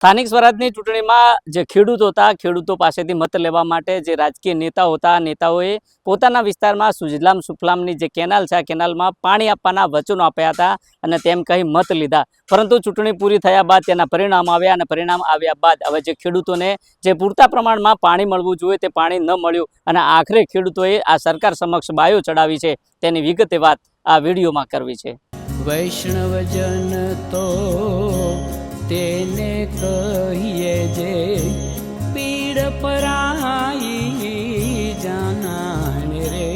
સ્થાનિક સ્વરાજની ચૂંટણીમાં જે ખેડૂતો હતા, ખેડૂતો પાસેથી મત લેવા માટે જે રાજકીય નેતાઓ હતા, નેતાઓએ પોતાના વિસ્તારમાં સુજલામ સુફલામની જે કેનાલ છે, આ કેનાલમાં પાણી આપવાના વચનો આપ્યા હતા અને તેમ કહી મત લીધા. પરંતુ ચૂંટણી પૂરી થયા બાદ તેના પરિણામ આવ્યા અને પરિણામ આવ્યા બાદ હવે જે ખેડૂતોને જે પૂરતા પ્રમાણમાં પાણી મળવું જોઈએ તે પાણી ન મળ્યું અને આખરે ખેડૂતોએ આ સરકાર સમક્ષ બાયો ચડાવી છે. તેની વિગતે વાત આ વિડીયોમાં કરવી છે. વૈષ્ણવજન તો તેને કહીએ જે પીડ પરાઈ જાનાને રે.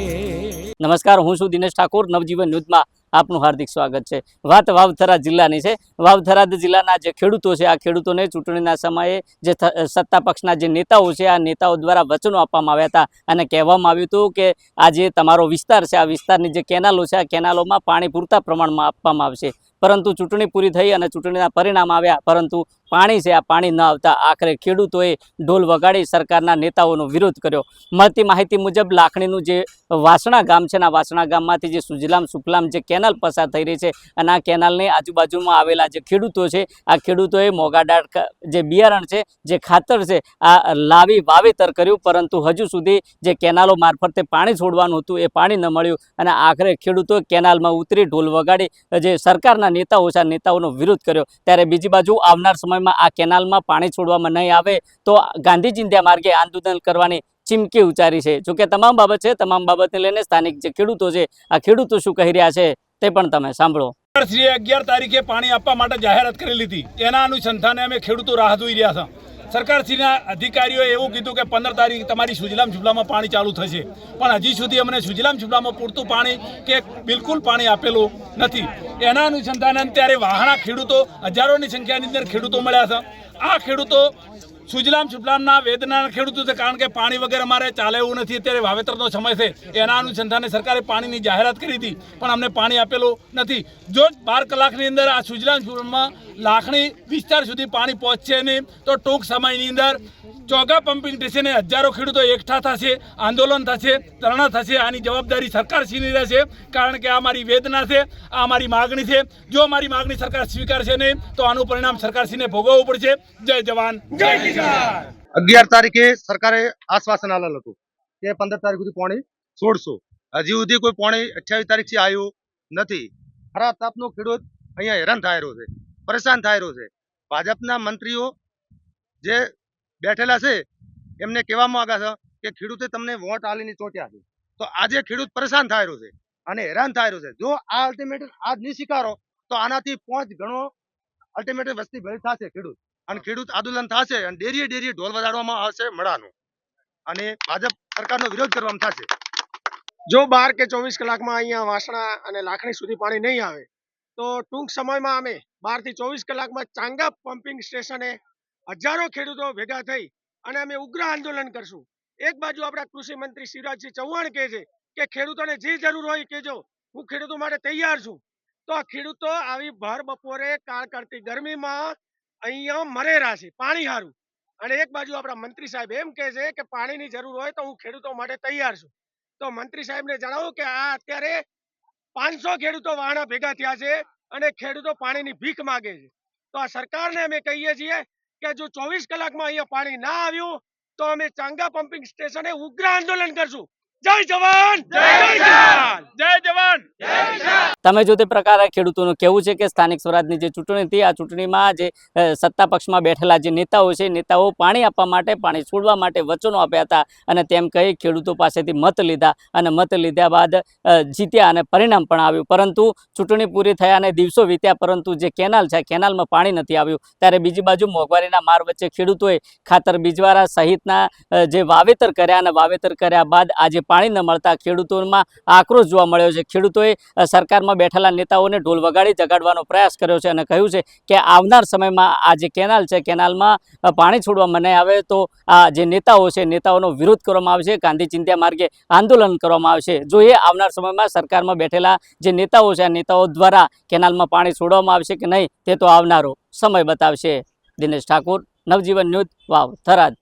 નમસ્કાર, હું છું દિનેશ ઠાકોર. નવજીવન ન્યૂઝમાં આપનું હાર્દિક સ્વાગત છે. વાત વાવથરા જિલ્લાની છે. વાવથરા જિલ્લાના જે ખેડૂતો છે, આ ખેડૂતોને ચૂંટણીના સમયે જે સત્તા પક્ષના જે નેતાઓ છે, આ નેતાઓ દ્વારા વચનો આપવામાં આવ્યા હતા અને કહેવામાં આવ્યું હતું કે આ જે તમારો વિસ્તાર છે, આ વિસ્તારની જે કેનાલો છે, આ કેનાલોમાં પાણી પૂરતા પ્રમાણમાં આપવામાં આવશે. પરંતુ ચૂંટણી પૂરી થઈ અને ચૂંટણીના પરિણામ આવ્યા, પરંતુ પાણી છે, આ પાણી ન આવતા આખરે ખેડૂતોએ ઢોલ વગાડી સરકારના નેતાઓનો વિરોધ કર્યો. મળતી માહિતી મુજબ લાખણીનું જે વાસણા ગામ છે, આ વાસણા ગામમાંથી જે સુજલામ સુફલામ જે કેનાલ પસાર થઈ રહી છે અને આ કેનાલની આજુબાજુમાં આવેલા જે ખેડૂતો છે, આ ખેડૂતોએ મોગાડાળ જે બિયારણ છે, જે ખાતર છે, આ લાવી વાવેતર કર્યું. પરંતુ હજુ સુધી જે કેનાલો મારફતે પાણી છોડવાનું હતું એ પાણી ન મળ્યું અને આખરે ખેડૂતો કેનાલમાં ઉતરી ઢોલ વગાડી જે સરકારના નેતાઓ છે, આ નેતાઓનો વિરોધ કર્યો. ત્યારે બીજી બાજુ આવનાર સમયમાં આ કેનાલમાં પાણી છોડવામાં નહીં આવે તો ગાંધી ચિંધ્યા માર્ગે આંદોલન કરવાની ચીમકી ઉચ્ચારી છે. જોકે તમામ બાબત છે, તમામ બાબતને લઈને સ્થાનિક જે ખેડૂતો છે, આ ખેડૂતો શું કહી રહ્યા છે તે પણ તમે સાંભળો. 11 તારીખે પાણી આપવા માટે જાહેરાત કરેલી હતી. એના અનુસંધાને અમે ખેડૂતો રાહ જોઈ રહ્યા હતા. સરકારશ્રીના અધિકારીઓએ એવું કીધું કે 15 તારીખ તમારી સુજલામ સુફલામાં પાણી ચાલુ થશે, પણ હજી સુધી અમને સુજલામ સુફલામાં પૂરતું પાણી કે બિલકુલ પાણી આપેલું નથી. એના અનુસંધાને ત્યારે વાહણા ખેડૂતો હજારોની સંખ્યાની અંદર ખેડૂતો મળ્યા છે. આ ખેડૂતો સુજલામ સુફલામના વેદનાના ખેડૂતો છે, કારણ કે પાણી વગર અમારે ચાલે એવું નથી. અત્યારે વાવેતરનો સમય છે. એના અનુસંધાને સરકારે પાણીની જાહેરાત કરી હતી, પણ અમને પાણી આપેલું નથી. જો 12 કલાકની અંદર આ સુજલામ સુફલામમાં લાખણી વિસ્તાર સુધી પાણી પહોંચશે નહીં તો ટૂંક સમયની અંદર ચોગા પમ્પિંગ સ્ટેશને હજારો ખેડૂતો એકઠા થશે, આંદોલન થશે, ધરણા થશે. આની જવાબદારી સરકારશ્રીની રહેશે, કારણ કે આ મારી વેદના છે, આ મારી માગણી છે. જો અમારી માગણી સરકાર સ્વીકારશે નહીં તો આનું પરિણામ સરકારશ્રીને ભોગવવું પડશે. જય જવાન, જય કિસાન. 11 તારીખે સરકારે આશ્વાસન આલેલું હતું કે 15 તારીખ સુધી પાણી છોડશું. હજી સુધી કોઈ પાણી 28 તારીખથી આવ્યું નથી. ખરા તાપનો ખેડૂત અહીંયા હેરાન થાય રહ્યો છે, પરેશાન થાય રહ્યો છે. ભાજપના મંત્રીઓ જે બેઠેલા છે એમને કહેવામાં આવ્યા છે કે ખેડૂતે તમને વોટ આલીને ચોટ્યા છે, તો આજે ખેડૂત પરેશાન થાય રહ્યો છે અને હેરાન થાય રહ્યો છે. જો આ અલ્ટિમેટિવ આજ નહીં સ્વીકારો તો આનાથી 5 ગણો અલ્ટિમેટિવ વસ્તી ભેળ થશે ખેડૂત, અને ખેડૂત આંદોલન થશે અને ડેરીએ ઢોલ વગાડવામાં આવશે મળાનું, અને ભાજપ સરકારનો વિરોધ કરવામાં થશે. જો 12 કે 24 કલાકમાં અહીંયા વાસણા અને લાખણી સુધી પાણી નહીં આવે તો ટૂંક સમયમાં અમે 12 થી 24 કલાકમાં ચાંગા પમ્પિંગ સ્ટેશને હજારો ખેડૂતો ભેગા થઈ અને અમે ઉગ્ર આંદોલન કરશું. એક બાજુ આપણા કૃષિ મંત્રી શિવરાજસિંહ ચૌહાણ કહે છે કે ખેડૂતોને જે જરૂર હોય કહેજો, હું ખેડૂતો માટે તૈયાર છું. તો આ ખેડૂતો આવી ભર બપોરે કાળકડતી ગરમીમાં અહીંયા મરેરા છે પાણી હારું, અને એક બાજુ આપણા મંત્રી સાહેબ એમ કહે છે કે પાણીની જરૂર હોય તો હું ખેડૂતો માટે તૈયાર છું. તો મંત્રી સાહેબને જણાવું કે આ અત્યારે 500 ખેડૂતો વાહણા ભેગા થયા છે અને ખેડૂતો પાણીની ભીખ માગે છે. તો આ સરકારને અમે કહીએ છીએ કે જો 24 કલાકમાં અહીંયા પાણી ના આવ્યું તો અમે ચાંગા પમ્પિંગ સ્ટેશને ઉગ્ર આંદોલન કરશું. જય જવાન, જય કિસાન. જય જવાન. તમે જો તે પ્રકારે ખેડૂતોનું કહેવું છે કે સ્થાનિક સ્વરાજની જે ચૂંટણી હતી, આ ચૂંટણીમાં જે સત્તા પક્ષમાં બેઠેલા જે નેતાઓ છે, નેતાઓ પાણી આપવા માટે, પાણી છોડવા માટે વચનો આપ્યા હતા અને તેમ કહી ખેડૂતો પાસેથી મત લીધા અને મત લીધા બાદ જીત્યા અને પરિણામ પણ આવ્યું. પરંતુ ચૂંટણી પૂરી થયા અને દિવસો વીત્યા, પરંતુ જે કેનાલ છે, કેનાલમાં પાણી નથી આવ્યું. ત્યારે બીજી બાજુ મોંઘવારીના માર વચ્ચે ખેડૂતોએ ખાતર બીજવારા સહિતના જે વાવેતર કર્યા અને વાવેતર કર્યા બાદ આજે પાણી ન મળતા ખેડૂતોમાં આક્રોશ જોવા મળ્યો છે. ખેડૂતોએ સરકારમાં બેઠેલા નેતાઓને ઢોલ વગાડી જગાડવાનો પ્રયાસ કર્યો છે અને કહ્યું છે કે આવનાર સમયમાં આ જે કેનાલ છે, કેનાલમાં પાણી છોડવામાં નહીં આવે તો આ જે નેતાઓ છે, નેતાઓનો વિરોધ કરવામાં આવશે, ગાંધી ચિંધ્યા માર્ગે આંદોલન કરવામાં આવશે. જોઈએ આવનાર સમયમાં સરકારમાં બેઠેલા જે નેતાઓ છે, આ નેતાઓ દ્વારા કેનાલમાં પાણી છોડવામાં આવશે કે નહીં તે તો આવનારો સમય બતાવશે. દિનેશ ઠાકોર, નવજીવન ન્યૂઝ, વાવ થરાદ.